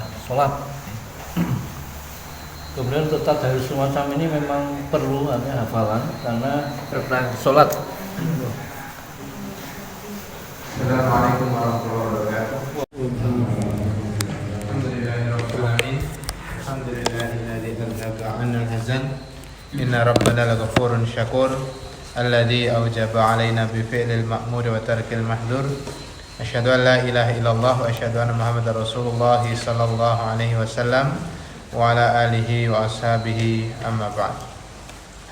setelah sholat. Kemudian untuk tadarus semacam ini memang perlu ada hafalan karena tentang sholat. Assalamualaikum warahmatullahi wabarakatuh. Alhamdulillahirabbil alamin. Alhamdulillahilladzi anzala 'anil hazan. Inna rabbana laghafurun syakur. Alladzi aujaba 'alaina bi fi'lil ma'mur wa tarkil mahdur. Asyhadu an la ilaha illallah wa asyhadu anna Muhammadar Rasulullah sallallahu alaihi wasallam wa ala alihi wa ashabihi amma ba'd.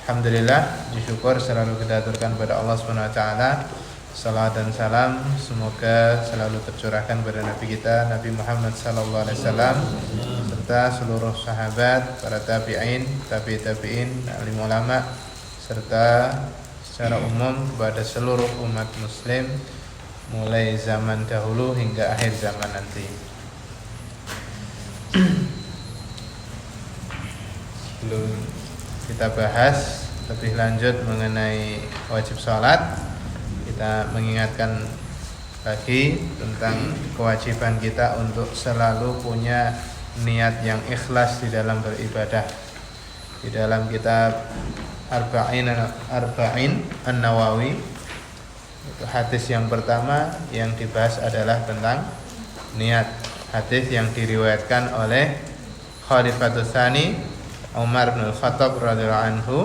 Alhamdulillah, syukur selalu kita aturkan kepada Allah Subhanahu wa taala. Salam dan salam semoga selalu tercurahkan kepada Nabi kita Nabi Muhammad sallallahu alaihi wasallam serta seluruh sahabat, para tabi'in, tabi'in, alim ulama serta secara umum kepada seluruh umat muslim mulai zaman dahulu hingga akhir zaman nanti. Sebelum kita bahas lebih lanjut mengenai wajib sholat, kita mengingatkan lagi tentang kewajiban kita untuk selalu punya niat yang ikhlas di dalam beribadah. Di dalam kitab Arba'in An-Nawawi, itu hadis yang pertama yang dibahas adalah tentang niat. Hadis yang diriwayatkan oleh Khalifatul Tsani Umar bin Khattab radhiyallahu anhu,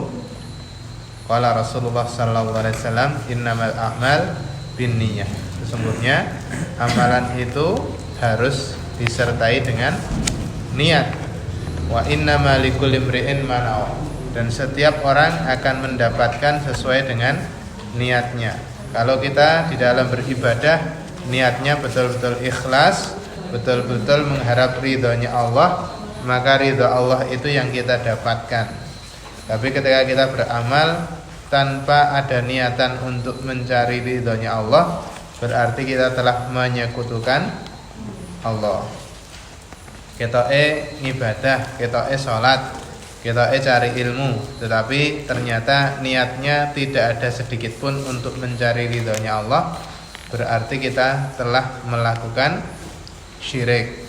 qala Rasulullah sallallahu alaihi wasallam, innamal a'mal binniyah. Sesungguhnya amalan itu harus disertai dengan niat. Wa innamal likulli imri'in ma nawa. Dan setiap orang akan mendapatkan sesuai dengan niatnya. Kalau kita di dalam beribadah niatnya betul-betul ikhlas, betul-betul mengharap ridhonya Allah, maka ridho Allah itu yang kita dapatkan. Tapi ketika kita beramal tanpa ada niatan untuk mencari ridhonya Allah, berarti kita telah menyekutukan Allah. Ketoke ibadah, ketoke sholat, ketoke cari ilmu, tetapi ternyata niatnya tidak ada sedikit pun untuk mencari ridhonya Allah, berarti kita telah melakukan syirik.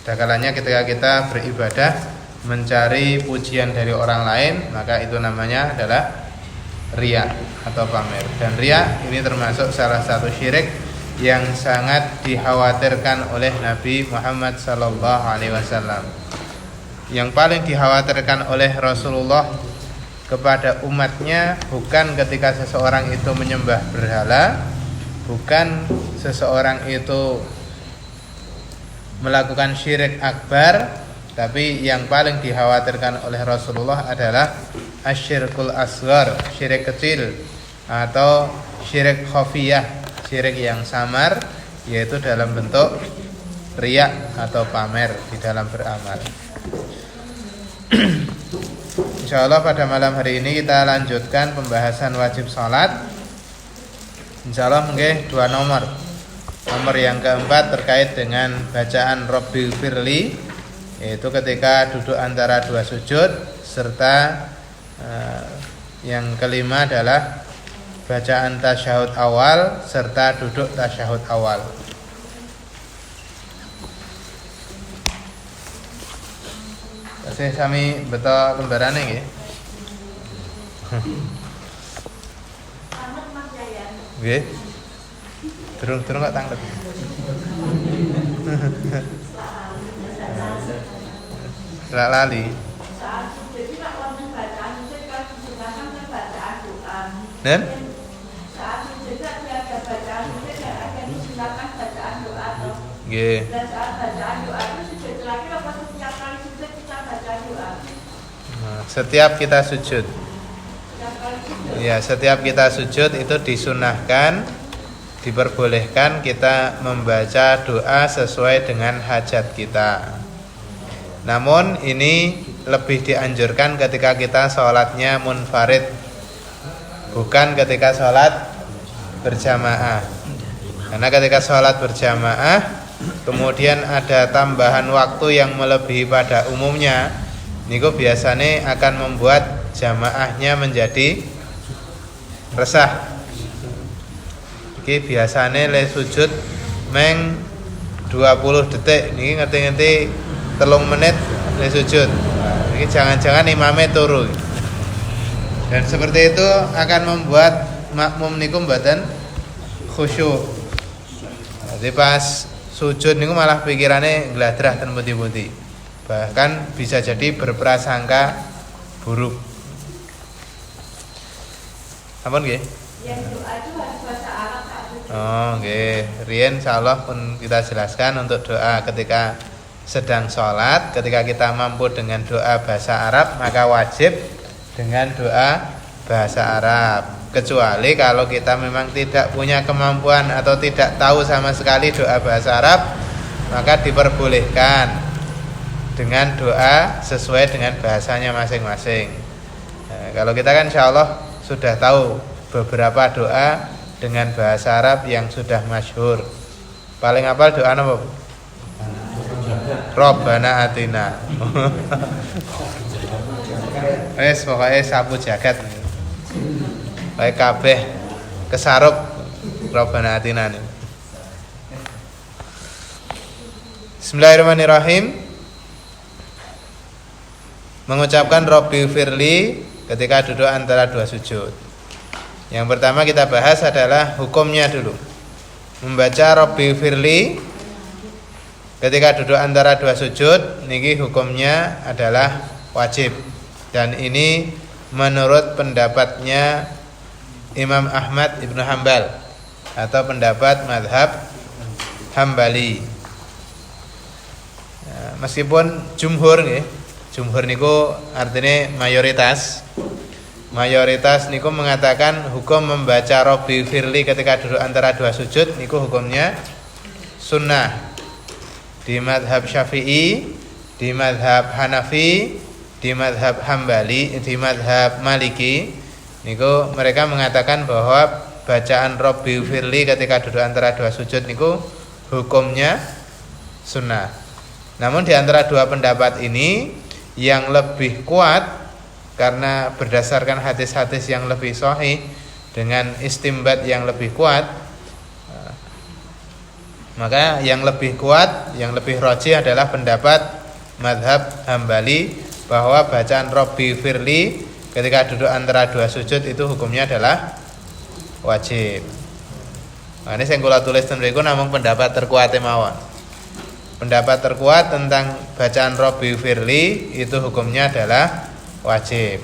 Dakalanya ketika kita beribadah mencari pujian dari orang lain, maka itu namanya adalah riya atau pamer. Dan riya ini termasuk salah satu syirik yang sangat dikhawatirkan oleh Nabi Muhammad sallallahu alaihi wasallam. Yang paling dikhawatirkan oleh Rasulullah kepada umatnya bukan ketika seseorang itu menyembah berhala, bukan seseorang itu melakukan syirik akbar, tapi yang paling dikhawatirkan oleh Rasulullah adalah asyirkul asghar, syirik kecil atau syirik khafiyah, syirik yang samar, yaitu dalam bentuk riya atau pamer di dalam beramal. Insyaallah pada malam hari ini kita lanjutkan pembahasan wajib salat. Insyaallah mungkin 2 nomor. Nomor yang keempat terkait dengan bacaan Rabbil Firli, yaitu ketika duduk antara 2 sujud, serta yang kelima adalah bacaan tasyahud awal serta duduk tasyahud awal. Saya sami betul lembarane nggih. Nggih. Turun kok tanglet. Lali. Dan nggih. Setiap kita sujud. Ya, setiap kita sujud itu disunahkan, diperbolehkan kita membaca doa sesuai dengan hajat kita. Namun ini lebih dianjurkan ketika kita sholatnya munfarid, bukan ketika sholat berjamaah. Karena ketika sholat berjamaah kemudian ada tambahan waktu yang melebihi pada umumnya, niku biasanya akan membuat jamaahnya menjadi resah. Iki biasanya le sujud meng 20 detik niki ngerti-ngerti 3 menit le sujud. Niki jangan-jangan imame turu. Dan seperti itu akan membuat makmum niku mboten khusyuk. Jadi pas sujud niku malah pikirane ngladrah ten pundi-pundi. Bahkan bisa jadi berprasangka buruk. Ampun nggih? Yang doa itu harus bahasa Arab Kak. Oh, nggih. Riyen insyaallah pun kita jelaskan untuk doa ketika sedang sholat. Ketika kita mampu dengan doa bahasa Arab, maka wajib dengan doa bahasa Arab. Kecuali kalau kita memang tidak punya kemampuan atau tidak tahu sama sekali doa bahasa Arab, maka diperbolehkan dengan doa sesuai dengan bahasanya masing-masing. Nah, kalau kita kan insyaallah sudah tahu beberapa doa dengan bahasa Arab yang sudah masyhur. Paling hafal doa apa? Rabbana atina. Wes pokoknya sapu jagat. Baik kabeh kesarup Rabbana atina. Bismillahirrahmanirrahim. Mengucapkan Rabbi firli ketika duduk antara dua sujud. Yang pertama kita bahas adalah hukumnya dulu. Membaca Rabbi firli ketika duduk antara dua sujud niki hukumnya adalah wajib. Dan ini menurut pendapatnya Imam Ahmad Ibnu Hambal atau pendapat mazhab Hambali. Nah, meskipun jumhur nggih, jumhur niku artinya mayoritas. Mayoritas niku mengatakan hukum membaca Rabbi firli ketika duduk antara dua sujud niku hukumnya sunnah. Di mazhab Syafi'i, di mazhab Hanafi, di mazhab Hambali, di mazhab Maliki niku mereka mengatakan bahwa bacaan Rabbi firli ketika duduk antara dua sujud niku hukumnya sunnah. Namun di antara dua pendapat ini yang lebih kuat karena berdasarkan hadis-hadis yang lebih sahih dengan istimbat yang lebih kuat, maka yang lebih kuat, yang lebih rajih adalah pendapat mazhab Hambali bahwa bacaan Rabbi firli ketika duduk antara dua sujud itu hukumnya adalah wajib. Nah, ini saya kula tulis ten mriku namung pendapat terkuat mawon. Pendapat terkuat tentang bacaan Rabbi firli itu hukumnya adalah wajib.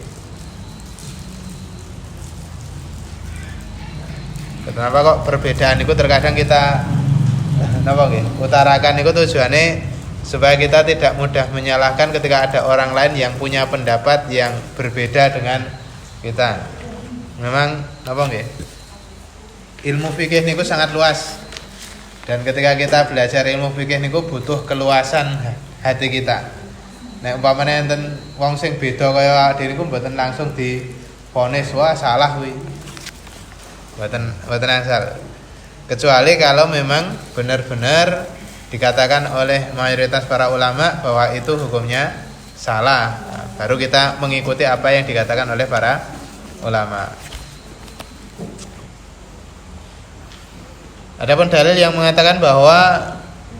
Kenapa kok perbedaan itu terkadang kita utarakan itu tujuannya supaya kita tidak mudah menyalahkan ketika ada orang lain yang punya pendapat yang berbeda dengan kita. Memang ilmu fikih niku sangat luas. Dan ketika kita belajar ilmu fikih niku butuh keluasan hati kita. Nek umpamane enten wong sing beda kaya diriku mboten langsung divonis wah salah kuwi. Mboten asal. Kecuali kalau memang benar-benar dikatakan oleh mayoritas para ulama bahwa itu hukumnya salah. Nah, baru kita mengikuti apa yang dikatakan oleh para ulama. Adapun dalil yang mengatakan bahwa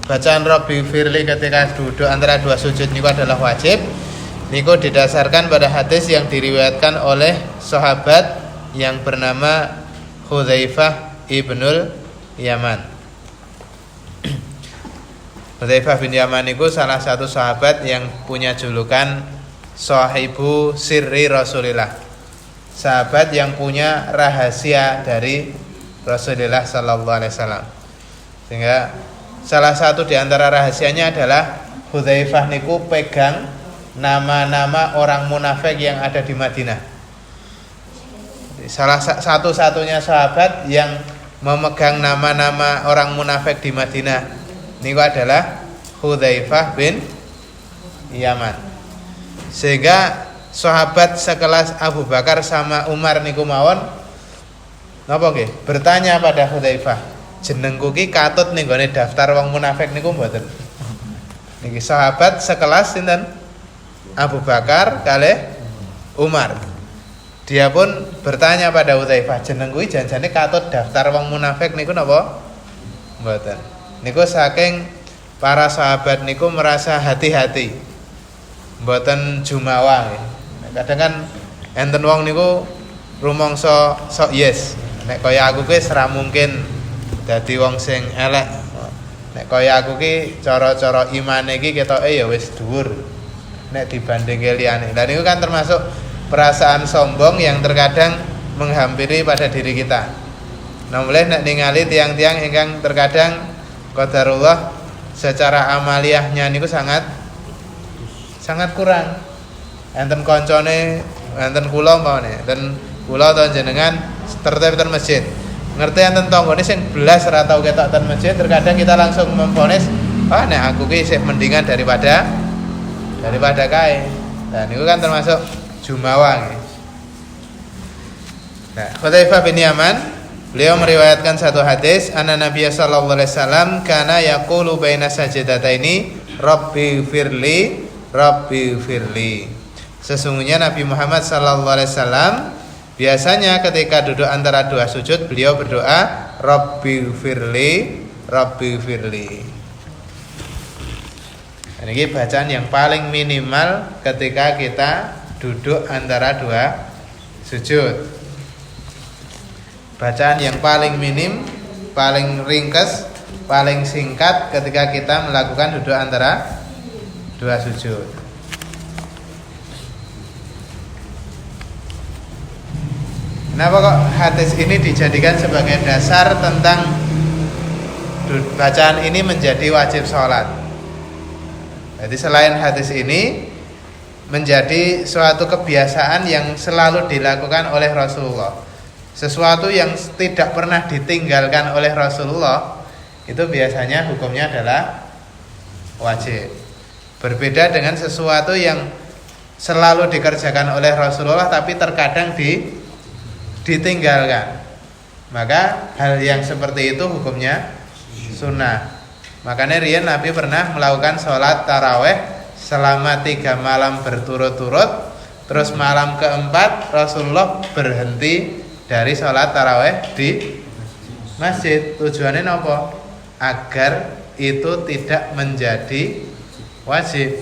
bacaan Rabbi firli ketika duduk antara dua sujud niku adalah wajib, niku didasarkan pada hadis yang diriwayatkan oleh sahabat yang bernama Hudzaifah ibnul Yaman. Hudzaifah bin Yaman niku salah satu sahabat yang punya julukan Sahibu Sirri Rasulillah. Sahabat yang punya rahasia dari Rasulullah sallallahu alaihi wasallam. Sehingga salah satu di antara rahasianya adalah Hudzaifah niku pegang nama-nama orang munafik yang ada di Madinah. Salah satu-satunya sahabat yang memegang nama-nama orang munafik di Madinah niku adalah Hudzaifah bin Yaman. Sehingga sahabat sekelas Abu Bakar sama Umar niku mawon napa nggih? Bertanya pada Hudzaifah, jenengku ki katut ning gone daftar wong munafik niku mboten? Niki sahabat sekelas sinten? Abu Bakar kalih Umar. Dia pun bertanya pada Hudzaifah, jenengku ki janjane katut daftar wong munafik niku napa? Mboten. Niku saking para sahabat niku merasa hati-hati, mboten jumawa nggih. Kadang kan enten wong niku rumangsa sok yes. Nek kaya aku ki ora mungkin dadi wong sing elek. Nek kaya aku ki cara-cara imane ki ketoke ya wis dhuwur nek dibandingke liyane. Lah niku kan termasuk perasaan sombong yang terkadang menghampiri pada diri kita. Nah, mulai nek ningali tiang-tiang ingkang terkadang qadarullah secara amaliyahnya niku sangat kurang. Enten koncone, enten kula umpamane, enten kula utawa jenengan tertib ten masjid. Ngerti enten tanggane sing belas ora tau ketok ten masjid, terkadang kita langsung memvonis, "Ah, nek aku ki sik mendingan daripada kae." Nah, niku kan termasuk jumawa nggih. Nah, Hudzaifah bin Yaman beliau meriwayatkan satu hadis, anna Nabi sallallahu alaihi wasallam kana yaqulu baina sajdataini rabbi firli. Sesungguhnya Nabi Muhammad sallallahu alaihi wasallam biasanya ketika duduk antara dua sujud beliau berdoa rabbi firli. Ini bacaan yang paling minimal ketika kita duduk antara dua sujud. Bacaan yang paling minim, paling ringkas, paling singkat ketika kita melakukan duduk antara dua sujud. Kenapa kok hadis ini dijadikan sebagai dasar tentang bacaan ini menjadi wajib sholat? Jadi selain hadis ini menjadi suatu kebiasaan yang selalu dilakukan oleh Rasulullah, sesuatu yang tidak pernah ditinggalkan oleh Rasulullah, itu biasanya hukumnya adalah wajib. Berbeda dengan sesuatu yang selalu dikerjakan oleh Rasulullah tapi terkadang ditinggalkan, maka hal yang seperti itu hukumnya sunnah. Makanya riyen Nabi pernah melakukan sholat taraweh selama 3 malam berturut-turut. Terus malam keempat Rasulullah berhenti dari sholat taraweh di masjid. Tujuannya apa? Agar itu tidak menjadi wajib.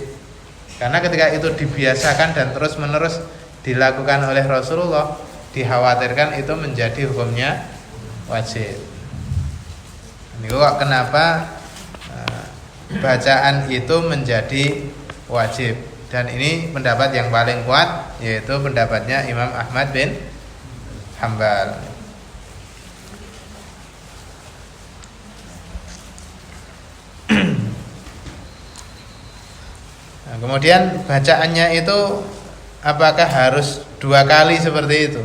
Karena ketika itu dibiasakan dan terus menerus dilakukan oleh Rasulullah, dikhawatirkan itu menjadi hukumnya wajib. Ini kok kenapa bacaan itu menjadi wajib? Dan ini pendapat yang paling kuat, yaitu pendapatnya Imam Ahmad bin Hanbal. Nah, kemudian bacaannya itu apakah harus 2 kali seperti itu?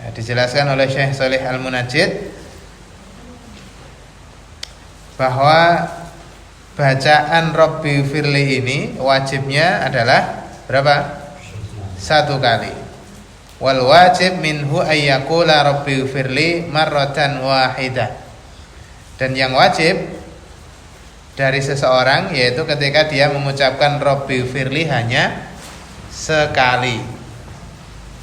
Nah, dijelaskan oleh Syekh Shalih Al-Munajjid bahwa bacaan Rabbi firli ini wajibnya adalah berapa? 1 kali. Wal wajib minhu ayyakula Rabbi firli marratan wahidah. Dan yang wajib dari seseorang yaitu ketika dia mengucapkan Rabbi firli hanya sekali.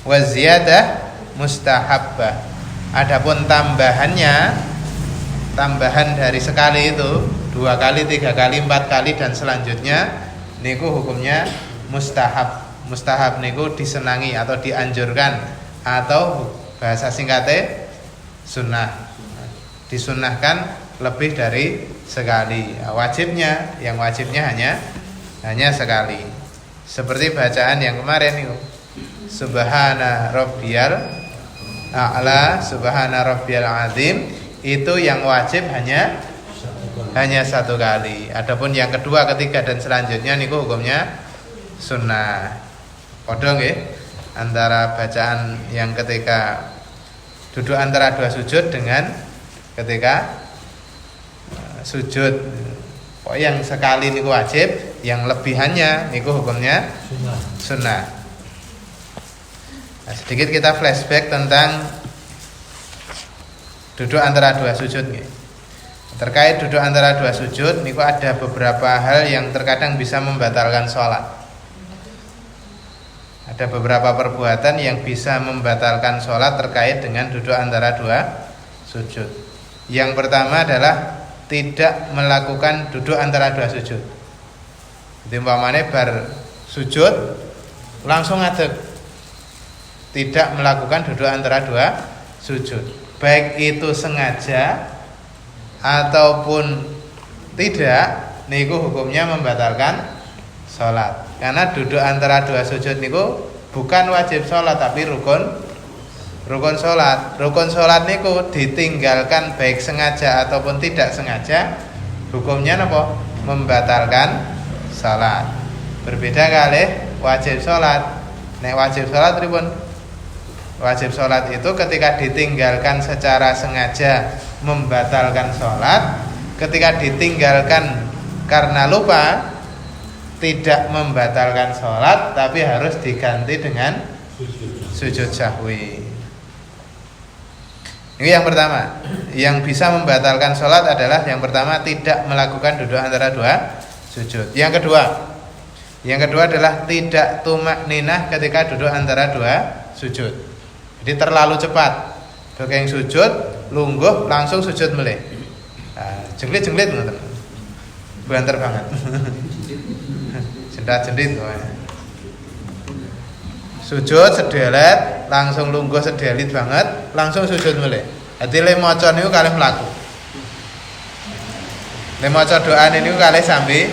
Wa ziyadah mustahabbah. Adapun tambahan dari sekali itu 2 kali, 3 kali, 4 kali dan selanjutnya niku hukumnya mustahab. Mustahab niku disenangi atau dianjurkan, atau bahasa singkatnya sunnah. Disunnahkan lebih dari sekali. Yang wajibnya hanya sekali. Seperti bacaan yang kemarin niku. Subhana rabbiyal a'la, subhana rabbiyal azim, itu yang wajib hanya 1 kali. Adapun yang kedua, ketiga dan selanjutnya niku hukumnya sunnah. Padha nggih antara bacaan yang ketika duduk antara 2 sujud dengan ketika sujud. Yang sekali niku wajib, yang lebihannya niku hukumnya sunnah. Nah, sedikit kita flashback tentang duduk antara 2 sujud nggih. Terkait duduk antara 2 sujud niku ada beberapa hal yang terkadang bisa membatalkan sholat. Ada beberapa perbuatan yang bisa membatalkan sholat terkait dengan duduk antara 2 sujud. Yang pertama adalah tidak melakukan duduk antara dua sujud. Jadi umpamane bar sujud langsung ngadeg, tidak melakukan duduk antara dua sujud, baik itu sengaja ataupun tidak, niku hukumnya membatalkan sholat. Karena duduk antara dua sujud niku bukan wajib sholat tapi rukun sholat. Rukun sholat niku ditinggalkan baik sengaja ataupun tidak sengaja, hukumnya napa? Membatalkan sholat. Berbeda kali wajib sholat. Nek wajib sholat pripun? Wajib sholat itu ketika ditinggalkan secara sengaja membatalkan sholat. Ketika ditinggalkan karena lupa tidak membatalkan sholat, tapi harus diganti dengan sujud sahwi. Ini yang pertama. Yang bisa membatalkan sholat adalah yang pertama tidak melakukan duduk antara dua sujud. Yang kedua adalah tidak tumak ninah ketika duduk antara dua sujud. Jadi terlalu cepat. Bagi yang sujud, lungguh langsung sujud meleh. Nah, jenglit ngoten. Banter banget. Jendat-jendit. Sujud sedelet, langsung lungguh sedelit banget, langsung sujud meleh. Dadi le maca niku kalih mlaku. Le maca doa niku kalih sambil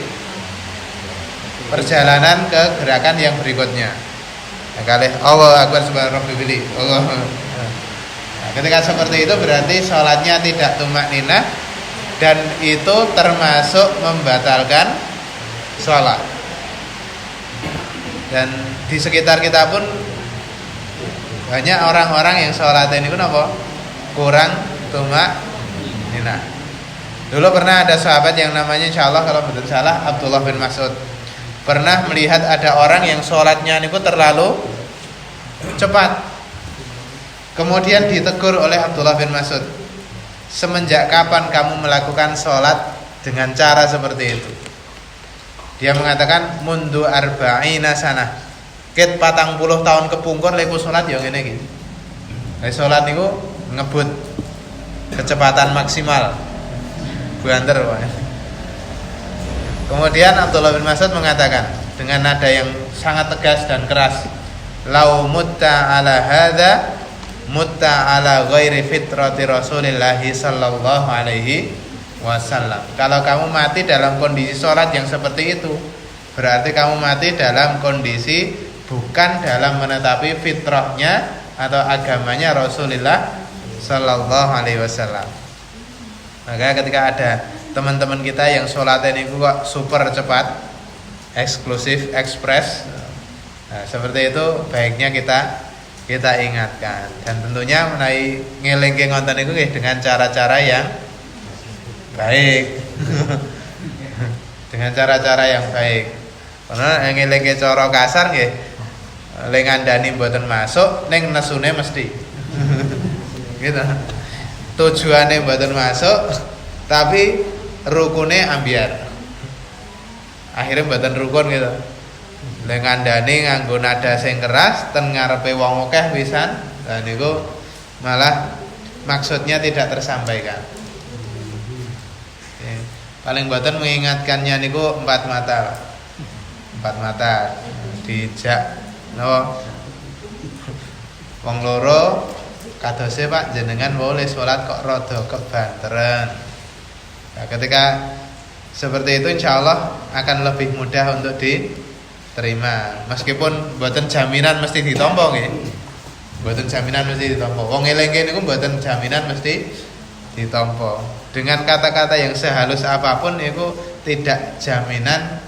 perjalanan ke gerakan yang berikutnya. Nah, kalih Allahu Akbar subhanallah Allah. Nah, ketika seperti itu berarti sholatnya tidak tumakninah dan itu termasuk membatalkan sholat. Dan di sekitar kita pun banyak orang-orang yang sholatnya ini apa? Kurang tumakninah. Dulu pernah ada sahabat yang namanya insyaallah kalau betul salah Abdullah bin Mas'ud. Pernah melihat ada orang yang sholatnya niku terlalu cepat. Kemudian ditegur oleh Abdullah bin Mas'ud, semenjak kapan kamu melakukan sholat dengan cara seperti itu? Dia mengatakan mundu arba'ina sanah. Ket 40 tahun kepungkur leku sholat ya ngene iki. Sholat niku ngebut kecepatan maksimal. Banter wae. Kemudian Abdullah bin Mas'ud mengatakan dengan nada yang sangat tegas dan keras, lau mutta ala hadza mutta ala ghairi fitrati Rasulillah sallallahu alaihi wasallam. Kalau kamu mati dalam kondisi sholat yang seperti itu, berarti kamu mati dalam kondisi bukan dalam menetapi fitrahnya atau agamanya Rasulullah sallallahu alaihi wasallam. Maka ketika ada teman-teman kita yang sholatnya ini kok super cepat, eksklusif, ekspres, nah, seperti itu baiknya kita ingatkan. Dan tentunya mengenai ngelingke ngonten itu dengan cara-cara yang baik. Dengan cara-cara yang baik. Karena ngelingke cara kasar nggih, le ngandani mboten masuk, ning nesune mesti. Gitu. Tujuannya mboten masuk, tapi rukune ambiar. Akhirnya mboten rukun gitu. Le ngandani nganggo nada sing keras ten ngarepe wong akeh pisan, lan niku malah maksudnya tidak tersampaikan. Paling mboten mengingatkannya niku empat mata dijak napa wong loro kadose Pak jenengan boleh sholat kok rada kebanteren. Nah, ketika seperti itu insyaallah akan lebih mudah untuk diterima. Meskipun mboten jaminan mesti ditampa nggih. Mboten jaminan mesti ditampa. Wong eling-eling niku mboten jaminan mesti ditampa. Dengan kata-kata yang sehalus apapun itu tidak jaminan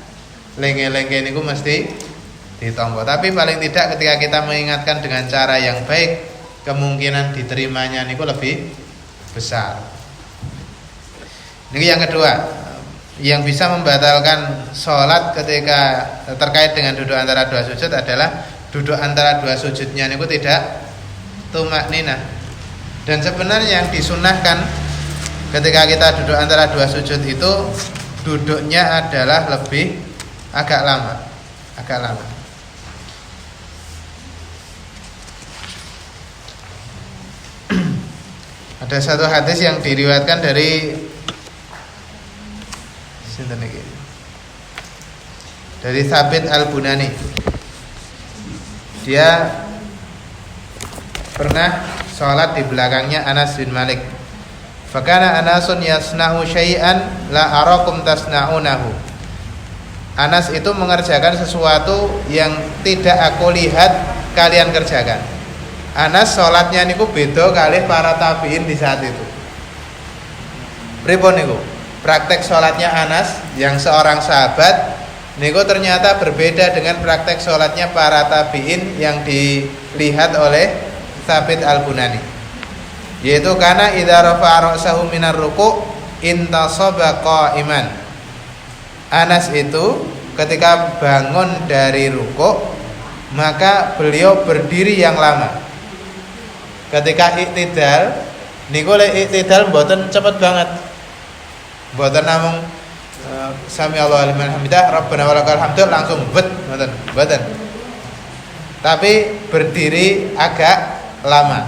lenge-lenge niku mesti ditampa. Tapi paling tidak ketika kita mengingatkan dengan cara yang baik, kemungkinan diterimanya niku lebih besar. Ini yang kedua, yang bisa membatalkan sholat ketika terkait dengan duduk antara dua sujud adalah duduk antara dua sujudnya niku tidak tumakninah. Dan sebenarnya yang disunahkan ketika kita duduk antara dua sujud itu duduknya adalah lebih agak lama. Ada satu hadis yang diriwayatkan dari Sinten iki? Dari Thabit Al-Bunani. Dia pernah sholat di belakangnya Anas bin Malik. Fakana Anasun yasna'u syai'an la arakum tasna'unahu. Anas itu mengerjakan sesuatu yang tidak aku lihat kalian kerjakan. Anas sholatnya niku beda kali para tabiin di saat itu. Pripun niku? Praktek sholatnya Anas yang seorang sahabat niku ternyata berbeda dengan praktek sholatnya para tabiin yang dilihat oleh Thabit Al-Bunani. Yaitu karena idza rafa'a ra'sahu minar ruku' intasaba qa'iman. Anas itu ketika bangun dari ruku' maka beliau berdiri yang lama. Ketika iktidal niku lek iktidal mboten cepet banget. Mboten namung sami Allahu liman hamidah rabbana walakal hamdu langsung mboten. Tapi berdiri agak lama.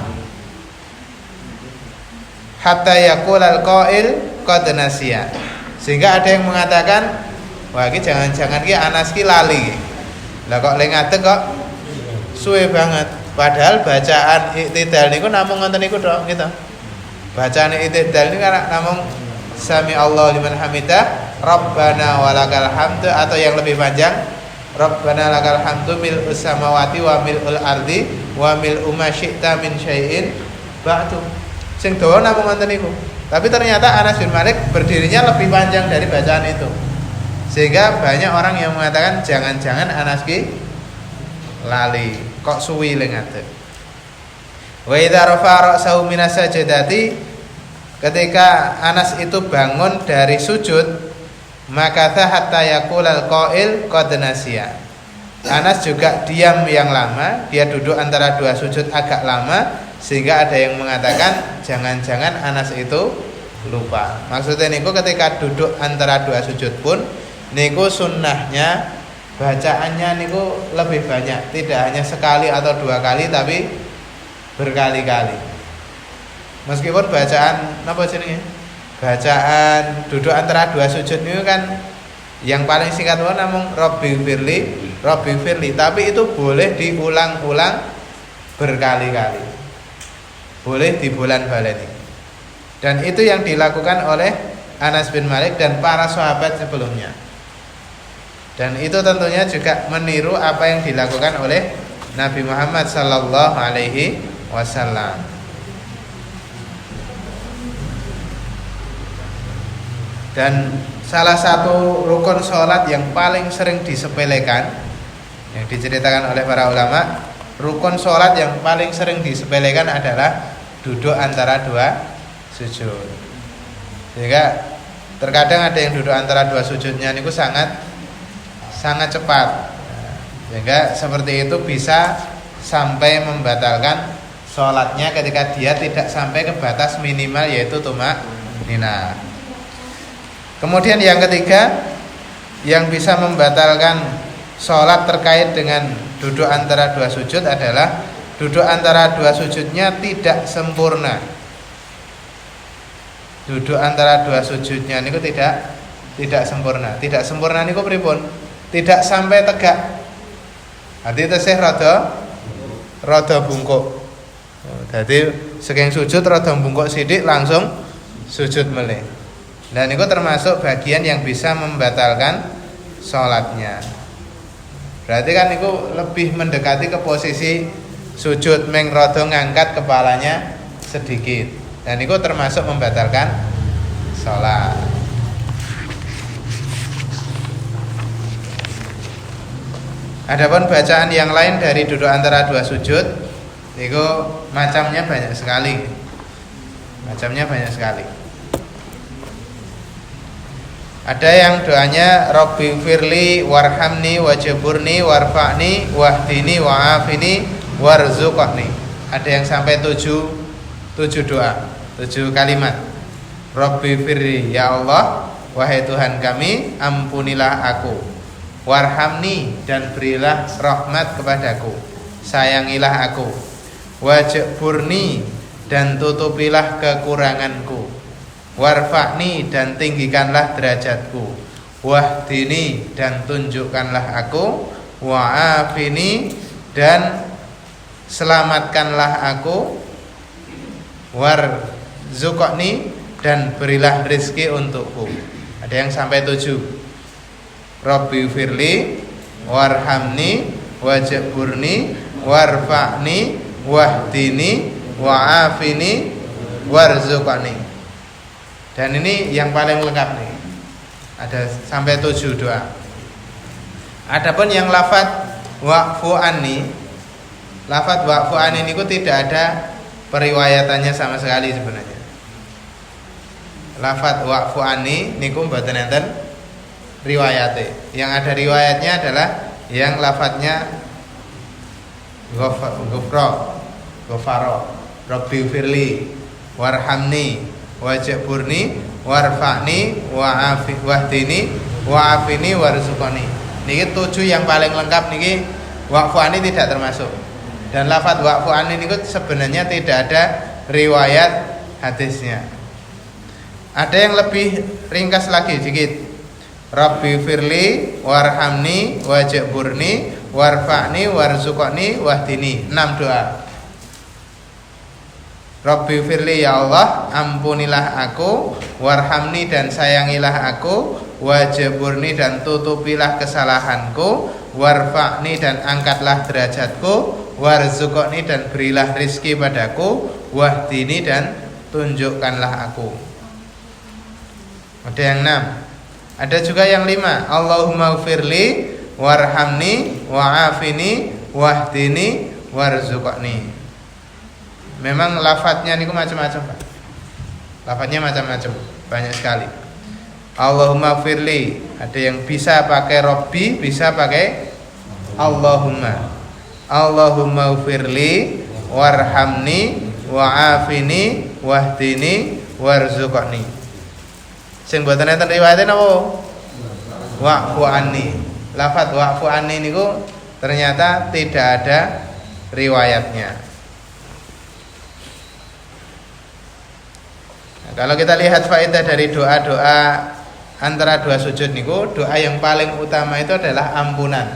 Hatta yaqulal qail qad nasiya. Sehingga ada yang mengatakan, wah iki jangan-jangan ki Anas ki lali. Lah kok lek ngadeg kok suwe banget. Padahal bacaan iktidal niku namung ngoten niku tok gitu. Bacaan iktidal niku namung sami Allahu liman hamidah rabbana walakal hamdu, atau yang lebih panjang rabbana lakal hamdu mil'us samawati wa mil'ul ardi wa mil'u ma syi'ta min syai'in ba'du. Sing dawa namung ngoten niku. Tapi ternyata Anas bin Malik berdirinya lebih panjang dari bacaan itu. Sehingga banyak orang yang mengatakan jangan-jangan Anas ki lali, kok suwi le ngadeg. Wa idza rafa'a ra'sahu minas sajdati, ketika Anas itu bangun dari sujud, maka hatta yaqulal qail qad nasiya. Anas juga diam yang lama, dia duduk antara dua sujud agak lama, sehingga ada yang mengatakan jangan-jangan Anas itu lupa. Maksudnya niku ketika duduk antara dua sujud pun niku sunnahnya bacaannya niku lebih banyak, tidak hanya sekali atau dua kali tapi berkali-kali. Meskipun bacaan napa jenenge? Bacaan duduk antara dua sujud niku kan yang paling singkat wae namung Rabbi firli, tapi itu boleh diulang-ulang berkali-kali. Boleh dibulan-baleni. Dan itu yang dilakukan oleh Anas bin Malik dan para sahabat sebelumnya. Dan itu tentunya juga meniru apa yang dilakukan oleh Nabi Muhammad sallallahu alaihi wasallam. Dan salah satu rukun sholat yang paling sering disepelekan, yang diceritakan oleh para ulama, rukun sholat yang paling sering disepelekan adalah duduk antara dua sujud. Sehingga terkadang ada yang duduk antara dua sujudnya niku sangat cepat. Sehingga seperti itu bisa sampai membatalkan sholatnya ketika dia tidak sampai ke batas minimal yaitu tumak-ninah. Kemudian yang ketiga yang bisa membatalkan sholat terkait dengan duduk antara dua sujud adalah duduk antara dua sujudnya tidak sempurna. Duduk antara dua sujudnya niku tidak sempurna. Tidak sempurna niku pripun? Tidak sampai tegak. Arti tesih rada bungkuk. Dadi saking sujud rada bungkuk sithik langsung sujud melih. Dan itu termasuk bagian yang bisa membatalkan sholatnya. Berarti kan itu lebih mendekati ke posisi sujud meng rada ngangkat kepalanya sedikit. Dan itu termasuk membatalkan sholat. Adapun bacaan yang lain dari duduk antara dua sujud, itu macamnya banyak sekali. Ada yang doanya Rabbi firli warhamni wajaburni warfa'ni wahdini wa'afini warzuqni. Ada yang sampai 7 doa, 7 kalimat. Rabbi firli, ya Allah, wahai Tuhan kami, ampunilah aku. Warhamni, dan berilah rahmat kepadaku. Sayangilah aku. Wajburni, dan tutupilah kekuranganku. Warfa'ni, dan tinggikanlah derajatku. wahdini dan tunjukkanlah aku, wa'afini dan selamatkanlah aku, warzuqni dan berilah rizki untukku. Ada yang sampai 7. Rabbi firli warhamni wajburni warfa'ni wahdini wa'afini warzuqni. Dan ini yang paling lengkap nih. Ada sampai 7 doa. Adapun yang lafadz wa'fu anni, lafadz wa'fu anni niku tidak ada periwayatannya sama sekali sebenarnya. Lafadz wa'fu anni niku mboten enten riwayate. Yang ada riwayatnya adalah yang lafadznya ghafara, rabbi firli warhamni wajburni warfa'ni wahdini wa'afini warzuqni. Niki 7 yang paling lengkap niki wa'fu anni tidak termasuk. Dan lafadz wa'fu anni niku sebenarnya tidak ada riwayat hadisnya. Ada yang lebih ringkas lagi sedikit. Rabbi firli warhamni wajburni warfa'ni warzuqni wahdini. 6 doa. Rabbi firli, ya Allah, ampunilah aku, warhamni dan sayangilah aku, wajburni dan tutupilah kesalahanku, warfa'ni dan angkatlah derajatku, warzuqni dan berilah rizki padaku, wahdini dan tunjukkanlah aku. Ada yang 6. Ada juga yang 5. Allahumma firli warhamni wa'afini wahdini warzuqni. Memang lafadznya niku macam-macam, Pak. Lafadznya macam-macam, banyak sekali. Allahumma firli, ada yang bisa pakai Robbi, bisa pakai Allahumma. Allahumma firli warhamni wa'afini wahdini warzuqni. Sing mboten enten riwayate napa? Wa'fu anni. Lafadz wa'fu anni niku ternyata tidak ada riwayatnya. Kalau kita lihat faedah dari doa-doa antara dua sujud niku, doa yang paling utama itu adalah ampunan.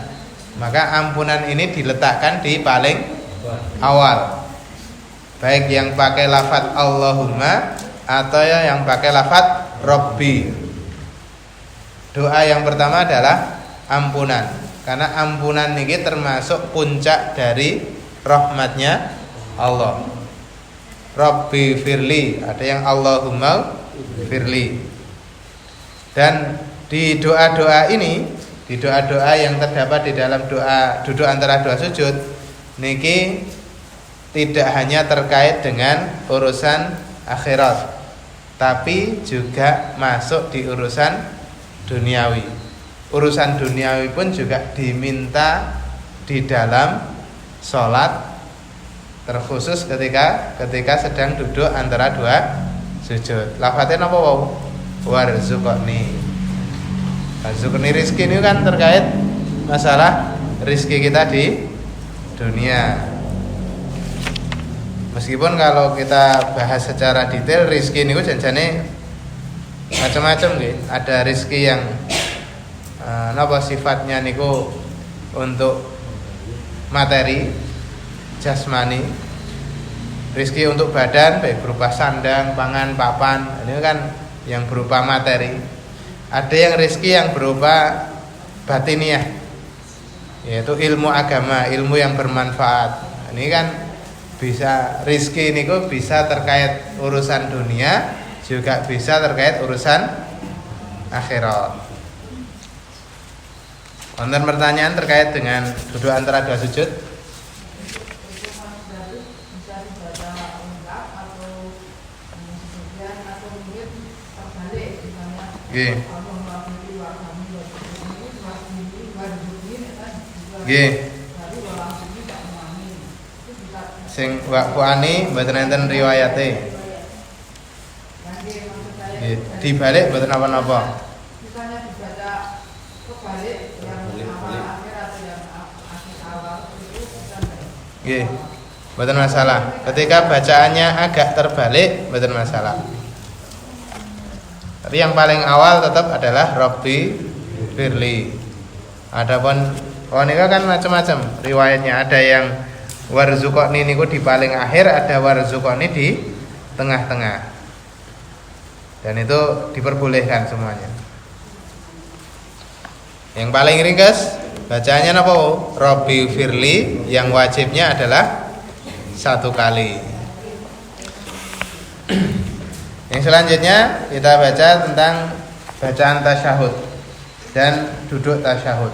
Maka ampunan ini diletakkan di paling awal. Baik yang pakai lafadz Allahumma atau yang pakai lafadz Rabbi. Doa yang pertama adalah ampunan. Karena ampunan ini termasuk puncak dari rahmatnya Allah. Rabbi firli, ada yang Allahumma firli. Dan di doa-doa ini, di doa-doa yang terdapat di dalam doa duduk antara dua sujud niki tidak hanya terkait dengan urusan akhirat, tapi juga masuk di urusan duniawi. Urusan duniawi pun juga diminta di dalam sholat, terkhusus ketika sedang duduk antara dua sujud. Lafadznya apa wau? Warzuqni. Warzuqni, rizki ini kan terkait masalah rizki kita di dunia. Meskipun kalau kita bahas secara detail rizki ini janjane macam-macam nggih. Ada rizki yang napa sifatnya niku untuk materi jasmani, rizki untuk badan baik berupa sandang, pangan, papan, ini kan yang berupa materi. Ada yang rizki yang berupa batiniah, yaitu ilmu agama, ilmu yang bermanfaat. Ini kan bisa rizki ini kok bisa terkait urusan dunia, juga bisa terkait urusan akhirat. Wonten pertanyaan terkait dengan duduk antara dua sujud? Nggih. Nggih. Sing wa'fu ani mboten enten riwayate. Nggih, dibalik mboten napa-napa. Misalnya dibaca kebalik yang awal akhir atau yang akhir awal itu bisa enggak? Nggih. Mboten masalah. Ketika bacaannya agak terbalik mboten masalah. Tapi yang paling awal tetap adalah Rabbi firli. Adapun niku kan macam-macam riwayatnya, ada yang warzuqni niku di paling akhir, ada warzuqni di tengah-tengah. Dan itu diperbolehkan semuanya. Yang paling ringkas bacaannya apa? Rabbi firli, yang wajibnya adalah 1 kali. Yang selanjutnya kita baca tentang bacaan tasyahud dan duduk tasyahud.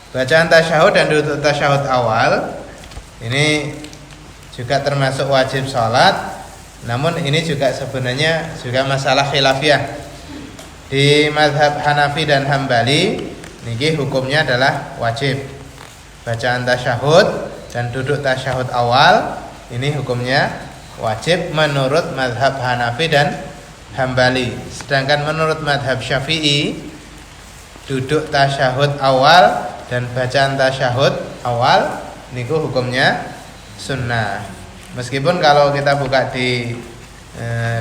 Bacaan tasyahud dan duduk tasyahud awal ini juga termasuk wajib sholat. Namun ini juga sebenarnya juga masalah khilafiyah. Di mazhab Hanafi dan Hambali niki hukumnya adalah wajib. Bacaan tasyahud dan duduk tasyahud awal ini hukumnya wajib menurut mazhab Hanafi dan Hambali. Sedangkan menurut mazhab Syafi'i, duduk tasyahud awal dan bacaan tasyahud awal niku hukumnya sunnah. Meskipun kalau kita buka di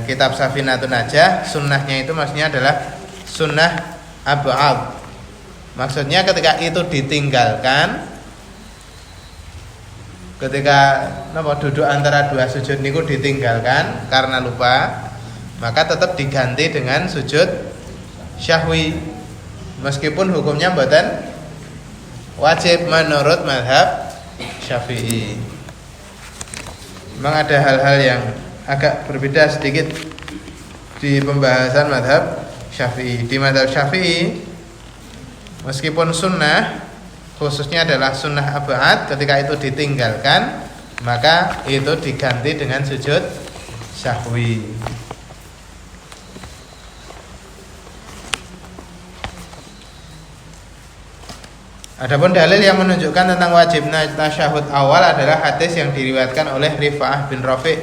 kitab Safinatun Najah, sunnahnya itu maksudnya adalah sunnah ab'ad. Maksudnya ketika itu ditinggalkan, ketika duduk antara 2 sujud niku ditinggalkan karena lupa, maka tetap diganti dengan sujud syahwi. Meskipun hukumnya mboten wajib menurut mazhab Syafi'i. Memang ada hal-hal yang agak berbeda sedikit di pembahasan mazhab Syafi'i. Di mazhab Syafi'i, meskipun sunnah, khususnya adalah sunnah ab'ad, ketika itu ditinggalkan, maka itu diganti dengan sujud syahwi. Adapun dalil yang menunjukkan tentang wajib tasyahud awal adalah hadis yang diriwayatkan oleh Rifa'ah bin Rafi'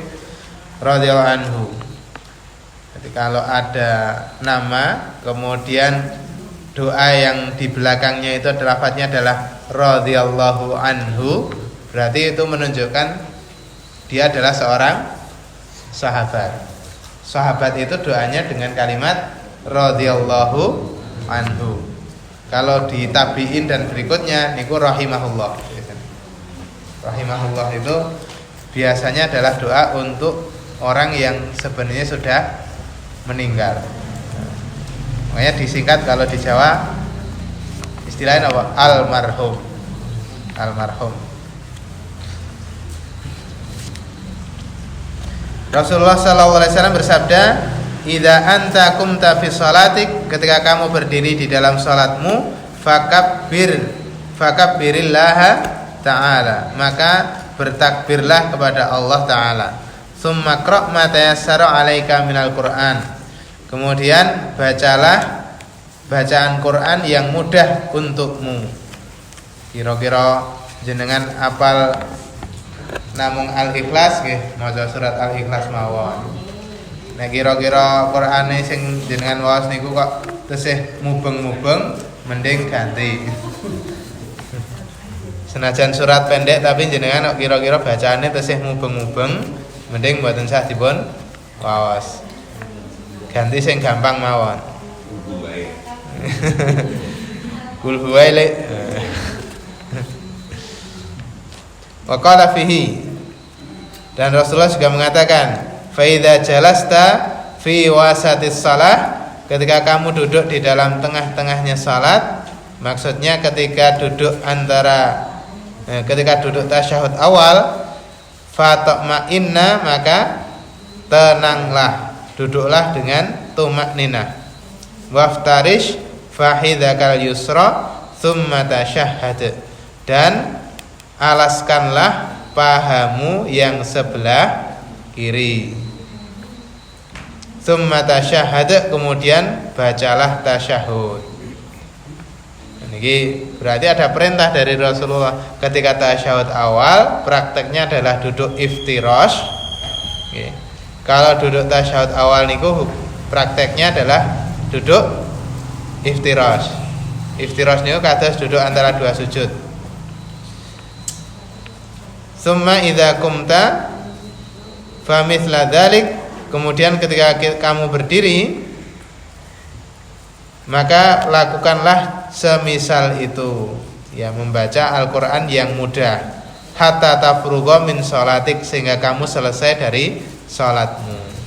radhiyallahu anhu. Jadi kalau ada nama kemudian doa yang di belakangnya itu adalah lafadznya adalah radhiyallahu anhu, berarti itu menunjukkan dia adalah seorang sahabat. Sahabat itu doanya dengan kalimat radhiyallahu anhu. Kalau di tabi'in dan berikutnya niku rahimahullah. Rahimahullah itu biasanya adalah doa untuk orang yang sebenarnya sudah meninggal. Makanya disingkat kalau di Jawa istilahnya apa? Almarhum. Almarhum. Rasulullah SAW bersabda, "Idza anta qumta fi shalatik," ketika kamu berdiri di dalam salatmu, fakabbirillaha ta'ala, maka bertakbirlah kepada Allah taala. Tsumma qra' ma tayassara 'alaika minal Qur'an. Kemudian bacalah bacaan Quran yang mudah untukmu. Kira-kira jenengan apal namung Al-Ikhlas nggih, maca surat Al-Ikhlas mawon. Nek kira-kira Qur'ane sing jenengan waos niku kok tesih mubeng-mubeng, mending ganti. Senajan surat pendek tapi jenengan kok kira-kira bacaane tesih mubeng-mubeng, mending mboten sah dipun waos. Ganti sing gampang mawon. Kul huwailai. Wa qala fihi, dan Rasulullah juga mengatakan, faidza jalasta fi wasatis shalah, ketika kamu duduk di dalam tengah-tengahnya salat, maksudnya ketika duduk ketika duduk tasyahud awal, fatma'inna, maka tenanglah, duduklah dengan tumakninah. Waftarish fahidakal yusra thumma tasyahhad, dan alaskanlah pahamu yang sebelah kiri. Tsumma tasyahhad, kemudian bacalah tasyahud. Ini berarti ada perintah dari Rasulullah ketika tasyahud awal, prakteknya adalah duduk iftirash. Kalau duduk tasyahud awal niku prakteknya adalah duduk iftirash. Iftirash niku kados duduk antara 2 sujud. Tsumma idza qumta Fa mithla dzalik, kemudian ketika kamu berdiri, maka lakukanlah semisal itu, ya, membaca Al-Qur'an yang mudah, hatta tafrugha min sholatik, sehingga kamu selesai dari sholatmu.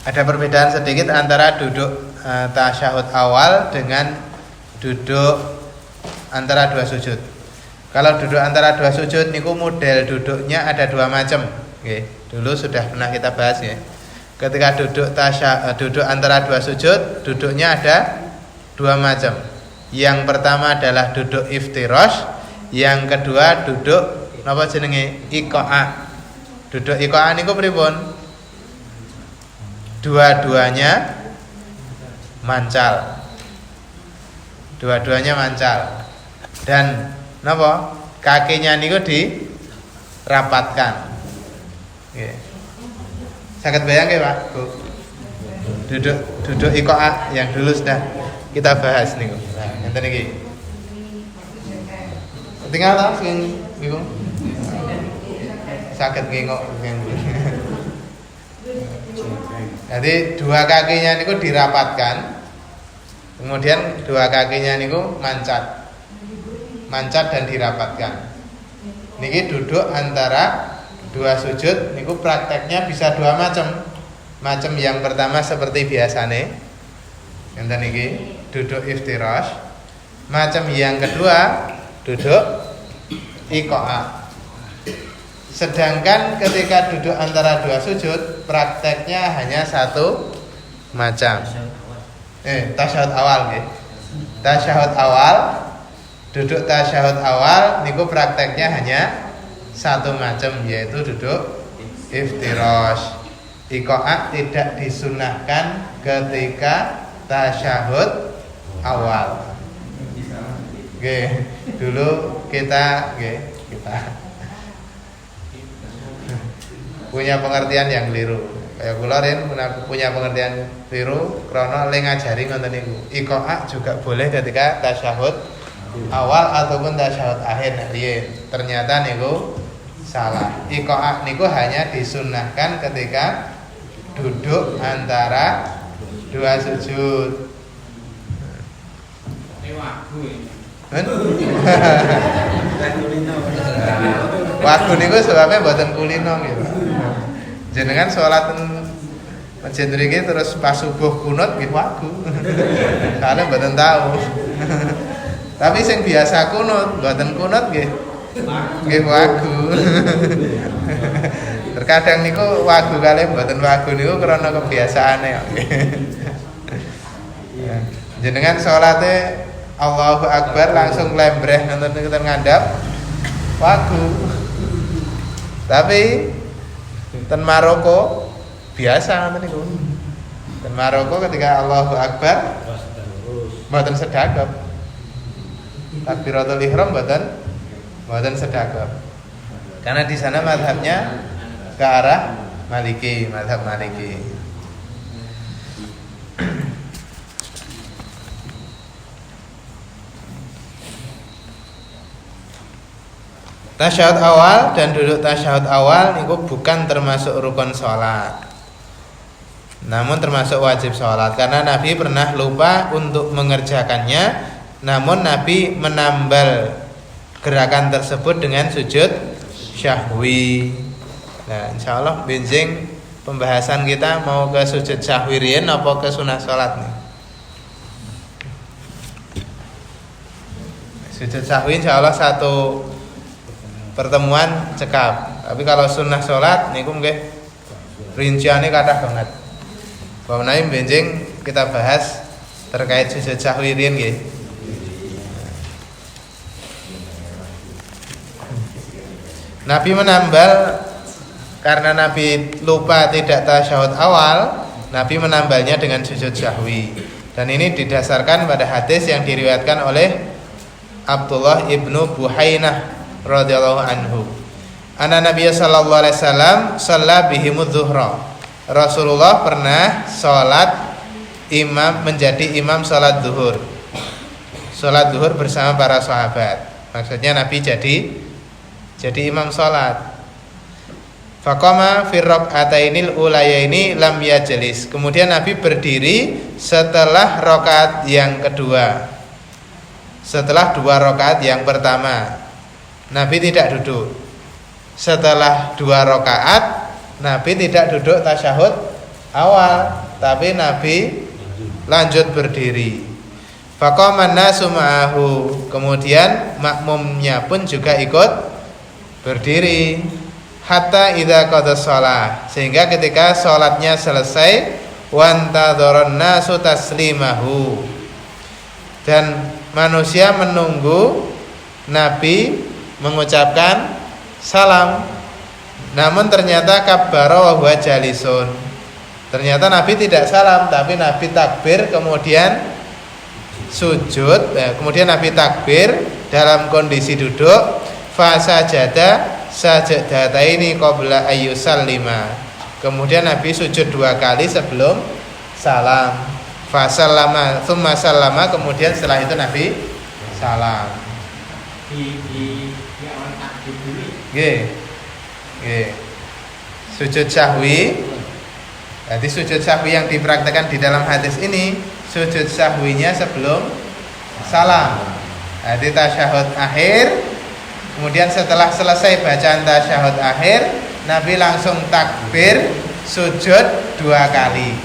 Ada perbedaan sedikit antara duduk tasyahud awal dengan duduk antara dua sujud. Kalau duduk antara dua sujud niku model duduknya ada dua macam. Oke, dulu sudah pernah kita bahas ya. Ketika duduk antara dua sujud, duduknya ada dua macam. Yang pertama adalah duduk iftirash, yang kedua duduk napa jenenge? Iqa'a. Duduk iqa'a niku pripun? Dua-duanya mancal. Dua-duanya mancal. Dan napa? Kakinya niku dirapatkan. Nggih. Saged bayang nggih, Pak? Bu. Duduk iqa'a yang dulu sudah kita bahas niku. Nah, ngenten iki. Tinggal ta sing niku. Saged ngengok. Jadi dua kakinya niku dirapatkan, kemudian dua kakinya niku mancat dan dirapatkan. Niki duduk antara dua sujud niku prakteknya bisa dua macam. Macam yang pertama seperti biasane, ngenten niki duduk iftirash. Macam yang kedua duduk iqa'a. Sedangkan ketika duduk antara dua sujud, prakteknya hanya satu macam. Tasyahud awal nggih. Tasyahud awal, duduk tasyahud awal niku prakteknya hanya satu macam, yaitu duduk iftirash. Iqa'a tidak disunahkan ketika tasyahud awal. Nggih, dulu kita punya pengertian yang keliru. Kayak kula ren punya pengertian keliru krana le ngajari ngoten niku. Iqa'a juga boleh ketika tasyahud awal ataupun tasyahud akhir riyen. Ternyata niku salah. Iqa'a niku hanya disunnahkan ketika duduk antara dua sujud. Waktu niku sebabnya mboten kulino nggih. Jenengan sholat masjid mriki terus pas subuh kunut nggih wagu. Soale mboten tahu. Tapi sing biasa kunut, mboten kunut nggih. Nggih wagu. Terkadang niku wagu kalih mboten wagu niku krana kebiasaane kok. Jenengan salate Allahu Akbar langsung lembreh nonton ngandhap wagu. Tapi ten Maroko biasa ngoten niku. Ten Maroko ketika Allahu Akbar mboten sedagap. Takbiratul ihram mboten sedagap. Karena di sana mazhabnya ke arah Maliki, mazhab Maliki. Tasyahud awal dan duduk tasyahud awal niku bukan termasuk rukun sholat, namun termasuk wajib sholat. Karena Nabi pernah lupa untuk mengerjakannya, namun Nabi menambal gerakan tersebut dengan sujud syahwi. Nah, insyaallah benjing pembahasan kita mau ke sujud syahwi riyen apa ke sunah sholat nih. Sujud syahwi insyaallah satu pertemuan cekap. Tapi kalau sunnah sholat niku nggih rinciane kathah banget. Pamane benjing kita bahas terkait sujud sahwi riyen nggih. Nabi menambal karena Nabi lupa tidak tasyahud awal, Nabi menambalnya dengan sujud sahwi. Dan ini didasarkan pada hadis yang diriwayatkan oleh Abdullah ibnu Buhainah radhiyallahu anhu. Anna Nabi sallallahu alaihi wasallam shalla bihimudz zuhra. Rasulullah pernah salat menjadi imam salat zuhur. Salat zuhur bersama para sahabat. Maksudnya Nabi jadi Jadi imam sholat. Faqama fi rak'atainil ulayaini lam yajlis. Kemudian Nabi berdiri setelah rakaat yang kedua. Setelah 2 rakaat yang pertama, Nabi tidak duduk. Setelah 2 rakaat, Nabi tidak duduk tasyahud awal, tapi Nabi lanjut berdiri. Faqaman nasu ma'ahu. Kemudian makmumnya pun juga ikut berdiri. Hatta idza qada shalah, sehingga ketika salatnya selesai, wantadharan nasu taslimahu, dan manusia menunggu Nabi mengucapkan salam. Namun ternyata kabbara wa huwa jalisun. Ternyata Nabi tidak salam, tapi Nabi takbir kemudian sujud, kemudian Nabi takbir dalam kondisi duduk. Fasajada sajadataini qabla ayyusallima. Kemudian Nabi sujud 2 kali sebelum salam. Fasallama tsumma sallama, kemudian setelah itu Nabi salam. Di awal takbir dulu. Nggih. Sujud sahwi. Jadi sujud sahwi yang dipraktekkan di dalam hadis ini, sujud sahwinya sebelum salam. Jadi tasyahud akhir, kemudian setelah selesai bacaan tasyahud akhir, Nabi langsung takbir sujud 2 kali.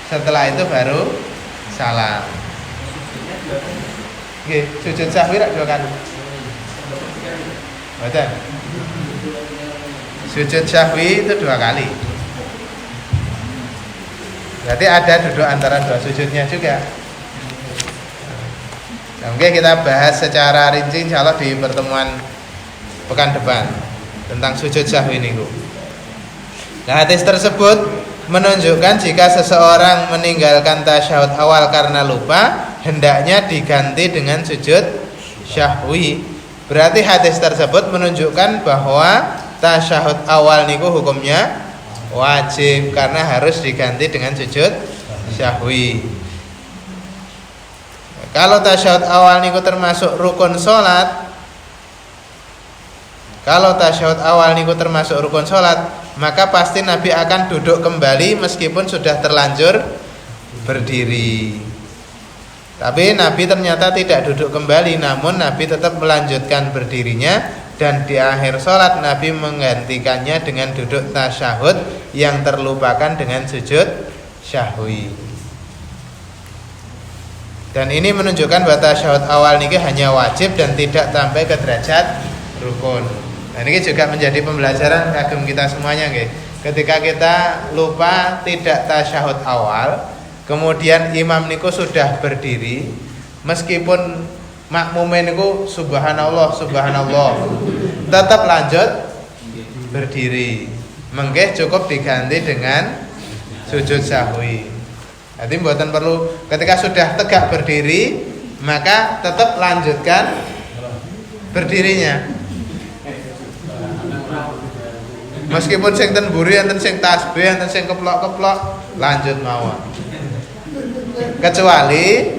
Setelah itu baru salam. Nggih, sujud sahwi rak 2 kali. Betul. Sujud sahwi itu 2 kali. Berarti ada duduk antara 2 sujudnya juga. Nah, mungkin kita bahas secara rinci insyaallah di pertemuan pekan depan tentang sujud sahwi ini. Nah, hadis tersebut menunjukkan jika seseorang meninggalkan tasyahud awal karena lupa, hendaknya diganti dengan sujud sahwi. Berarti hadis tersebut menunjukkan bahwa tasyahud awal niku hukumnya wajib karena harus diganti dengan sujud sahwi. Kalau tasyahud awal niku termasuk rukun salat, maka pasti Nabi akan duduk kembali meskipun sudah terlanjur berdiri. Tapi Nabi ternyata tidak duduk kembali, namun Nabi tetap melanjutkan berdirinya. Dan di akhir sholat Nabi menggantikannya dengan duduk tasyahud yang terlupakan dengan sujud sahwi. Dan ini menunjukkan bahwa tasyahud awal niki hanya wajib dan tidak sampai ke derajat rukun. Nah, ini juga menjadi pembelajaran kagum kita semuanya, nggih. Ketika kita lupa tidak tasyahud awal, kemudian imam niku sudah berdiri, meskipun makmumin niku subhanallah tetap lanjut berdiri. Mengke cukup diganti dengan sujud sahwi. Jadi mboten perlu ketika sudah tegak berdiri maka tetap lanjutkan berdirinya. Meskipun sing ten mburi enten sing tasbih enten sing keplok-keplok lanjut mawon. Kecuali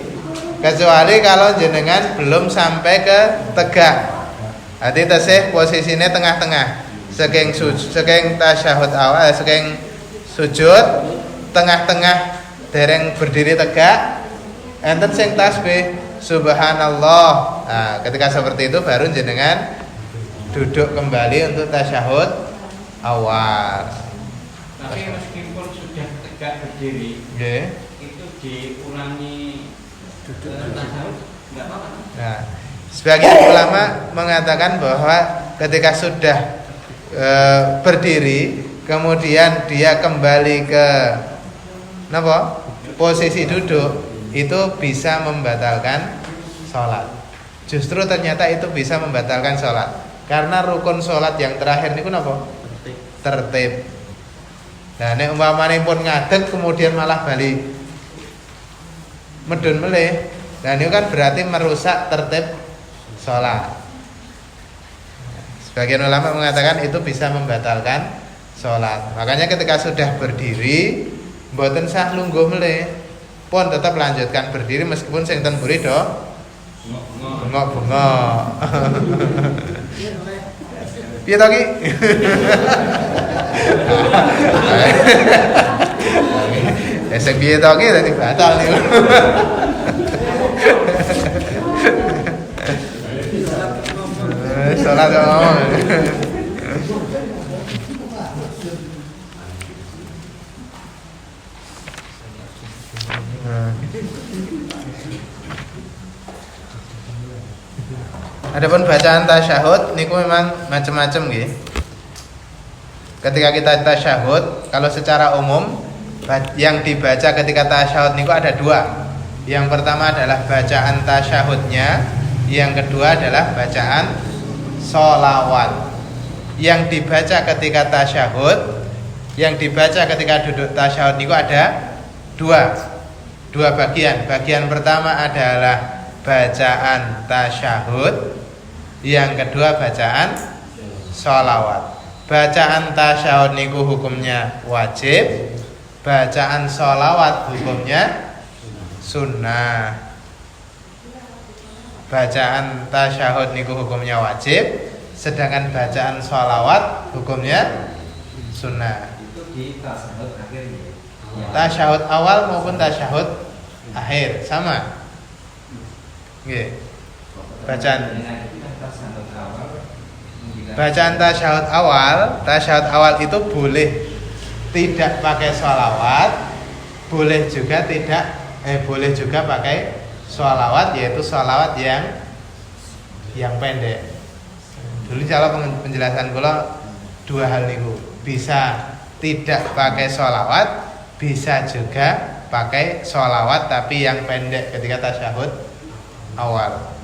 kalau jenengan belum sampai ke tegak. Hati tasih posisinya tengah-tengah. Saking tasyahud awal, saking sujud tengah-tengah dereng berdiri tegak, enten sing tasbih subhanallah. Nah, ketika seperti itu baru jenengan duduk kembali untuk tasyahud awal. Tapi meskipun sudah tegak berdiri, itu diulangi tasyahud enggak apa-apa. Nah, sebagian ulama mengatakan bahwa ketika sudah berdiri kemudian dia kembali ke posisi duduk, itu bisa membatalkan sholat. Justru ternyata itu bisa membatalkan sholat, karena rukun sholat yang terakhir niku napa? Tertib. Nah, nek umpamane pun ngadeg kemudian malah bali medun melih, nah ini kan berarti merusak tertib sholat. Sebagian ulama mengatakan itu bisa membatalkan sholat. Makanya ketika sudah berdiri mboten sah lungguh melih, pun tetap lanjutkan berdiri meskipun sing ten mburi do bengok-bengok. Piye to Ki? Sing piye to Ki dadi batal niku. Salat ngomong. Adapun bacaan tasyahud niku memang macam-macam nggih. Ketika kita tasyahud, kalau secara umum yang dibaca ketika tasyahud niku ada dua. Yang pertama adalah bacaan tasyahudnya, yang kedua adalah bacaan sholawat. Yang dibaca ketika tasyahud, yang dibaca ketika duduk tasyahud niku ada dua bagian. Bagian pertama adalah bacaan tasyahud, yang kedua bacaan sholawat. Bacaan tasyahud niku hukumnya wajib, bacaan sholawat hukumnya sunnah. Bacaan tasyahud niku hukumnya wajib, sedangkan bacaan sholawat hukumnya sunnah. Itu di tasyahud akhir ya. Tasyahud awal maupun tasyahud akhir sama. Nggih. Bacaan tasyahud awal itu boleh tidak pakai sholawat, boleh juga pakai sholawat, yaitu sholawat yang pendek. Dulu cara penjelasan kula dua hal niku, bisa tidak pakai sholawat, bisa juga pakai sholawat tapi yang pendek ketika tasyahud awal.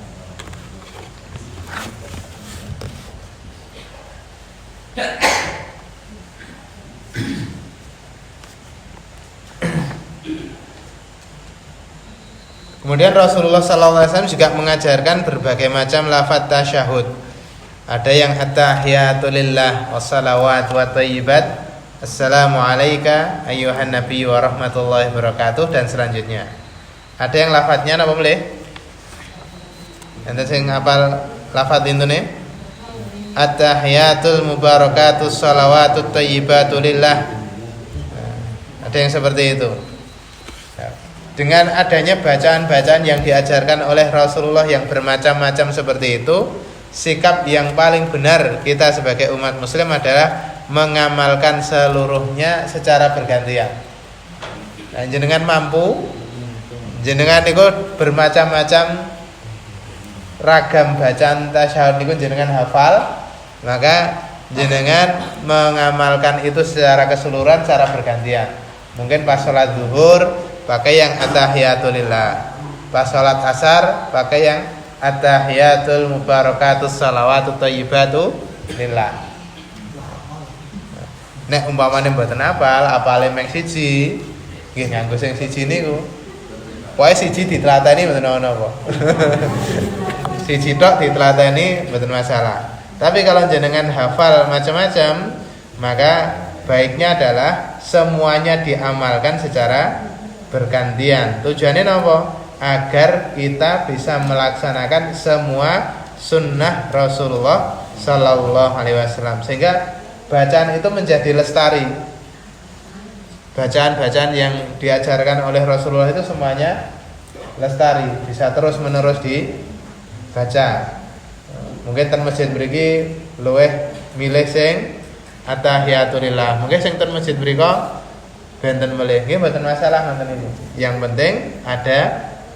Kemudian Rasulullah SAW juga mengajarkan berbagai macam lafaz tasyahud. Ada yang at-tahiyatu lillah wassalawat wa thayyibat, assalamu alayka ayyuhan nabiy wa rahmatullahi wabarakatuh, dan selanjutnya. Ada yang lafaznya apa boleh? Enten sing hafal lafaz intune? At-tahiyatul mubarakatus shalawatut thayyibatu lillah. Ada yang seperti itu. Dengan adanya bacaan-bacaan yang diajarkan oleh Rasulullah yang bermacam-macam seperti itu, sikap yang paling benar kita sebagai umat muslim adalah mengamalkan seluruhnya secara bergantian. Nah, jenengan mampu, jenengan niku bermacam-macam ragam bacaan tasyahud niku jenengan hafal, maka jenengan mengamalkan itu secara keseluruhan, secara bergantian. Mungkin pas sholat zuhur pakai yang at-tahiyatul lillah, pas sholat asar pakai yang at-tahiyatul mubarakatus shalawatut thayyibatu lillah. Nek umpamane mboten apale meng siji, nggih nganggo sing siji niku. Pokoke siji ditlateni mboten ana-ana. Siji tok ditlateni mboten masalah. Tapi kalau jenengan hafal macam-macam, maka baiknya adalah semuanya diamalkan secara bergantian. Tujuannya apa? Agar kita bisa melaksanakan semua sunnah Rasulullah Sallallahu Alaihi Wasallam, sehingga bacaan itu menjadi lestari. Bacaan-bacaan yang diajarkan oleh Rasulullah itu semuanya lestari, bisa terus menerus dibaca. Mungkin ten masjid mriki luweh milih sing at-tahiyatulillah, mungkin sing ten masjid mriko benten melih, nggih mboten masalah ngoten niku. Yang penting ada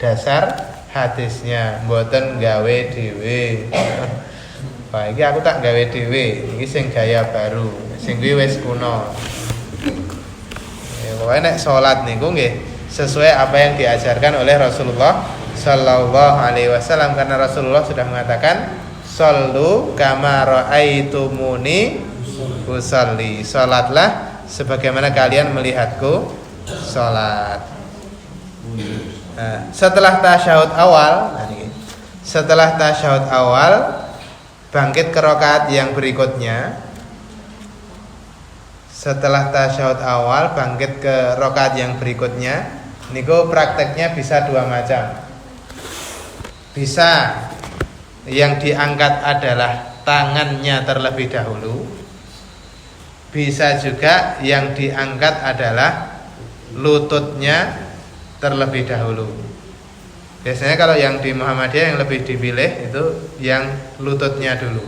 dasar hadisnya, mboten gawe dhewe. Wah, iki aku tak gawe dhewe, iki sing gaya baru, sing kuwi wis kuno. Ya, pokoke nek salat niku nggih sesuai apa yang diajarkan oleh Rasulullah Sallallahu Alaihi Wasallam, karena Rasulullah sudah mengatakan shollu kama raaitumuni usolli, salatlah sebagaimana kalian melihatku salat. Nah, setelah tasyahud awal, setelah tasyahud awal bangkit ke rakaat yang berikutnya. Setelah tasyahud awal bangkit ke rakaat yang berikutnya, niku prakteknya bisa dua macam. Bisa yang diangkat adalah tangannya terlebih dahulu, bisa juga yang diangkat adalah lututnya terlebih dahulu. Biasanya kalau yang di Muhammadiyah yang lebih dipilih itu yang lututnya dulu.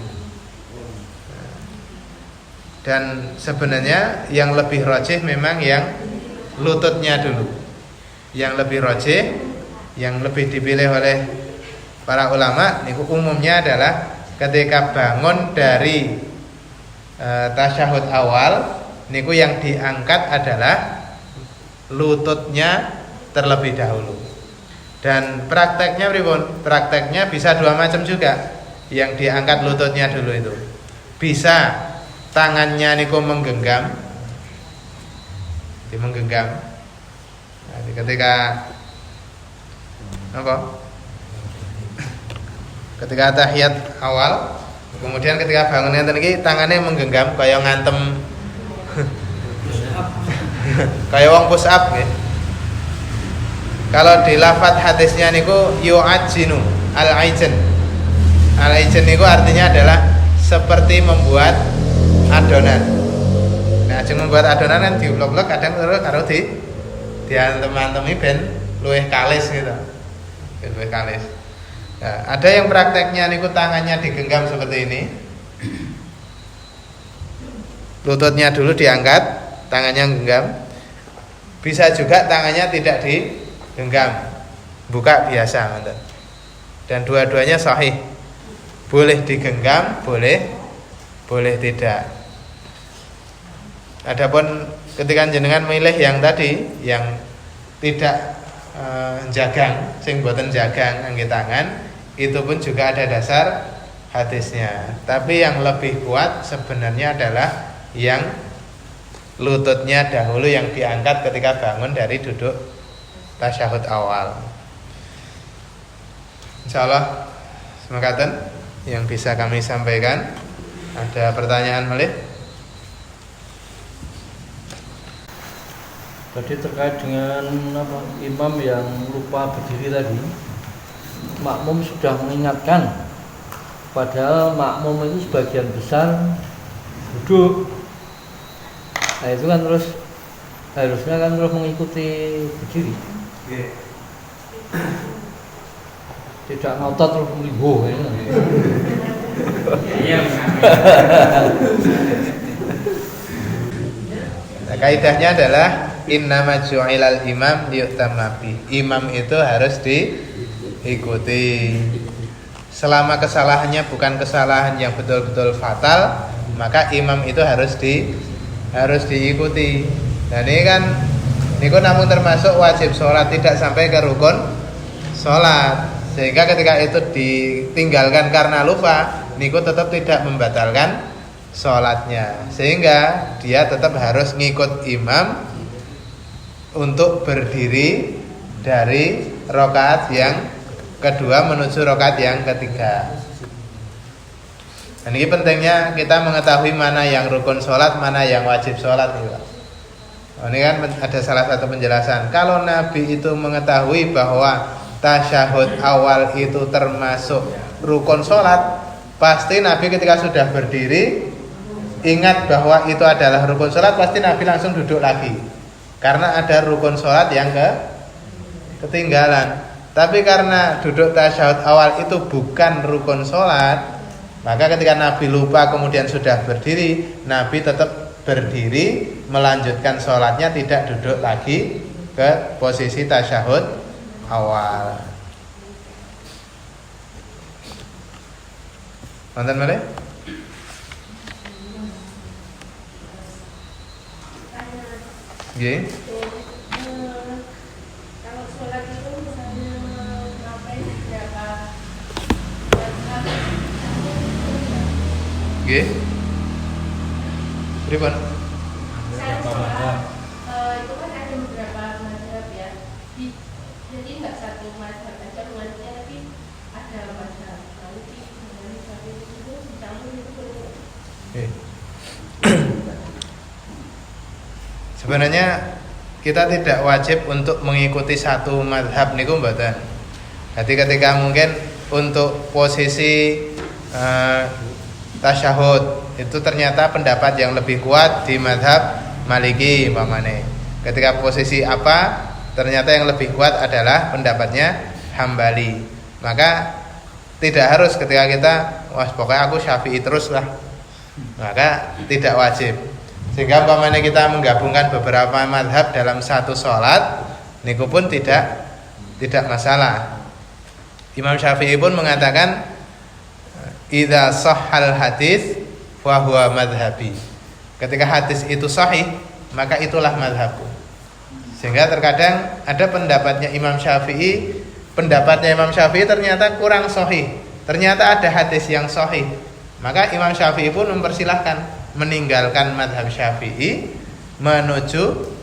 Dan sebenarnya yang lebih rajih memang yang lututnya dulu. Yang lebih rajih, yang lebih dipilih oleh para ulama niku umumnya adalah ketika bangun dari tasyahud awal niku yang diangkat adalah lututnya terlebih dahulu. Dan prakteknya pripun? Prakteknya bisa dua macam juga. Yang diangkat lututnya dulu itu. Bisa tangannya niku menggenggam. Menggenggam. Nah, ketika apa? Ketika tahiyat awal, kemudian ketika bangunnya tadi tangannya menggenggam kayak ngantem kayak wong push up gitu. Kalau di lafadz hadisnya niku yu'ajinu al-aijen. Al-aijen niku artinya adalah seperti membuat adonan. Nah, ajeng membuat adonan kan diublek-ublek kadang karo diantem-antemi ben luwih kalis gitu. Ben luwih kalis. Nah, ada yang prakteknya niku tangannya digenggam seperti ini. Lututnya dulu diangkat, tangannya genggam. Bisa juga tangannya tidak digenggam, buka biasa. Dan dua-duanya sahih. Boleh digenggam, boleh tidak. Adapun ketika jenengan milih yang tadi, yang tidak jagang, sing boten jagang ngangge tangan, itu pun juga ada dasar hadisnya. Tapi yang lebih kuat sebenarnya adalah yang lututnya dahulu yang diangkat ketika bangun dari duduk tasyahud awal. Insyaallah semangkaten yang bisa kami sampaikan. Ada pertanyaan malih? Tadi terkait dengan imam yang lupa berdiri tadi, makmum sudah mengingatkan, padahal makmum itu sebagian besar duduk. Nah itu kan terus harusnya kan terus mengikuti berdiri, tidak ngotot terus melibu. Nah, kaidahnya adalah innama ju'ilal imam liyutamma bi. Imam itu harus diikuti. Selama kesalahannya bukan kesalahan yang betul-betul fatal, maka imam itu harus diikuti. Dan ini kan niku namun termasuk wajib sholat, tidak sampai ke rukun sholat. Sehingga ketika itu ditinggalkan karena lupa, niku tetap tidak membatalkan sholatnya. Sehingga dia tetap harus ngikut imam untuk berdiri dari rakaat yang kedua menuju rakaat yang ketiga. Dan ini pentingnya kita mengetahui mana yang rukun sholat, mana yang wajib sholat. Ini kan ada salah satu penjelasan. Kalau Nabi itu mengetahui bahwa tasyahud awal itu termasuk rukun sholat, pasti Nabi ketika sudah berdiri ingat bahwa itu adalah rukun sholat, pasti Nabi langsung duduk lagi. Karena ada rukun sholat yang ketinggalan. Tapi karena duduk tasyahud awal itu bukan rukun sholat, maka ketika Nabi lupa kemudian sudah berdiri, Nabi tetap berdiri melanjutkan sholatnya, tidak duduk lagi ke posisi tasyahud awal. Nonton boleh? Nggih. Kalau sholat itu misalnya ngapain berapa? Nggih. Pripun? Saya sholat itu kan ada beberapa mazhab ya. Jadi nggak satu mazhab aja umatnya, tapi ada mazhab. Lalu di mazhab itu dicampur itu boleh. Sebenarnya kita tidak wajib untuk mengikuti satu mazhab niku mboten. Jadi ketika mungkin untuk posisi tasyahud. Itu ternyata pendapat yang lebih kuat di mazhab Maliki umpamane. Ketika posisi apa, ternyata yang lebih kuat adalah pendapatnya Hambali. Maka tidak harus ketika kita pokoknya aku Syafi'i terus lah, maka tidak wajib. Sehingga umpamanya kita menggabungkan beberapa mazhab dalam satu sholat, niku pun tidak masalah. Imam Syafi'i pun mengatakan idza sahhal hadis fa huwa madhhabi. Ketika hadis itu sahih, maka itulah mazhabku. Sehingga terkadang ada pendapatnya Imam Syafi'i ternyata kurang sahih. Ternyata ada hadis yang sahih. Maka Imam Syafi'i pun mempersilahkan meninggalkan mazhab Syafi'i menuju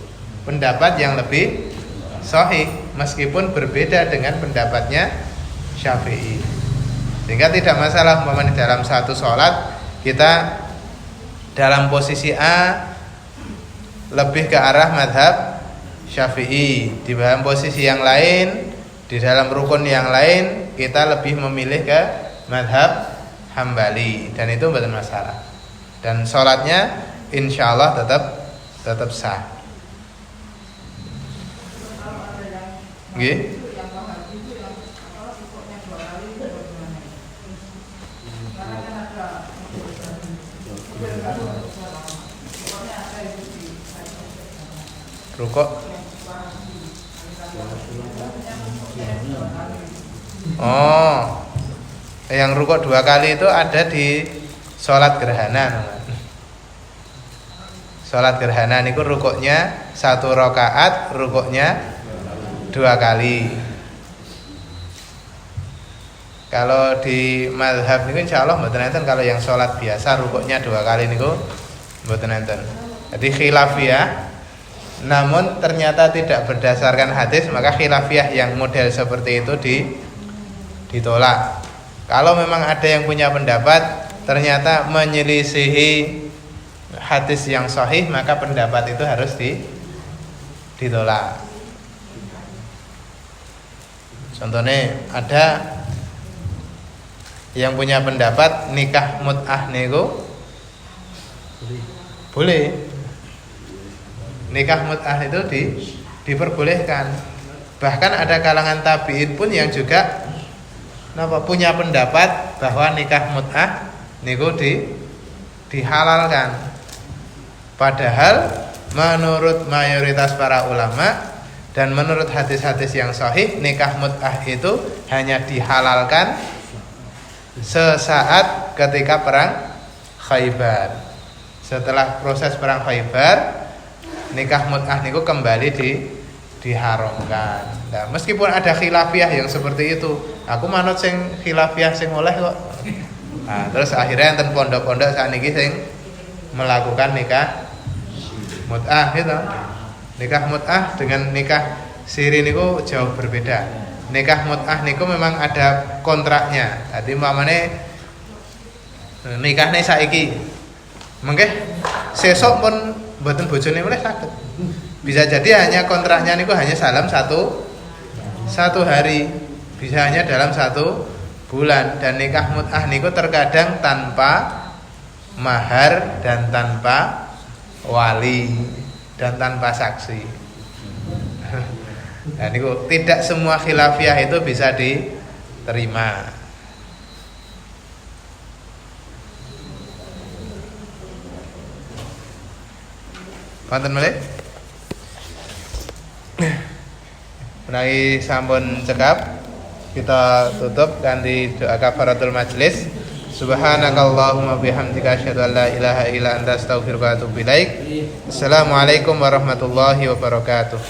pendapat yang lebih sahih meskipun berbeda dengan pendapatnya Syafi'i. Sehingga tidak masalah umpamanya dalam satu sholat kita dalam posisi A lebih ke arah mazhab Syafi'i, di dalam posisi yang lain, di dalam rukun yang lain kita lebih memilih ke mazhab Hambali, dan itu bukan masalah. Dan sholatnya insya Allah tetap sah. Nggih. Rukuk. Oh, yang rukuk 2 kali itu ada di sholat gerhana. Sholat gerhana niku rukuknya 1 rakaat, rukuknya 2 kali. Kalau di mazhab niku insyaallah mboten enten, kalau yang sholat biasa rukuknya 2 kali niku mboten enten. Jadi khilafiyah. Namun ternyata tidak berdasarkan hadis, maka khilafiyah yang model seperti itu ditolak. Kalau memang ada yang punya pendapat ternyata menyelisihi hadis yang sahih, maka pendapat itu harus ditolak. Contohnya ada yang punya pendapat nikah mut'ah niku boleh. Nikah mut'ah itu diperbolehkan. Bahkan ada kalangan tabi'in pun yang juga punya pendapat bahwa nikah mut'ah niku dihalalkan. Padahal menurut mayoritas para ulama dan menurut hadis-hadis yang sahih, nikah mut'ah itu hanya dihalalkan sesaat ketika perang Khaybar. Setelah proses perang Khaybar, nikah mut'ah niku kembali diharamkan. Nah, meskipun ada khilafiyah yang seperti itu, aku manut sing khilafiyah sing oleh kok. Nah, terus akhirnya enten pondok-pondok saniki sing melakukan nikah mut'ah gitu. Nikah mut'ah dengan nikah siri niku jauh berbeda. Nikah mut'ah niku memang ada kontraknya. Dadi umpamane nikahne saiki mengke sesuk pun mboten bojone oleh saged. Bisa jadi hanya kontraknya niku hanya salam satu hari, bisa hanya dalam 1 bulan. Dan nikah mut'ah niku terkadang tanpa mahar dan tanpa wali dan tanpa saksi. Nah niku tidak semua khilafiyah itu bisa diterima. Wonten malih? Menawi sampun cekap, kita tutup kanthi doa kafaratul majelis. Subhanakallahumma bihamdika asyhadu an la ilaha illa anta astaghfiruka wa atubu ilaik. Assalamualaikum warahmatullahi wabarakatuh.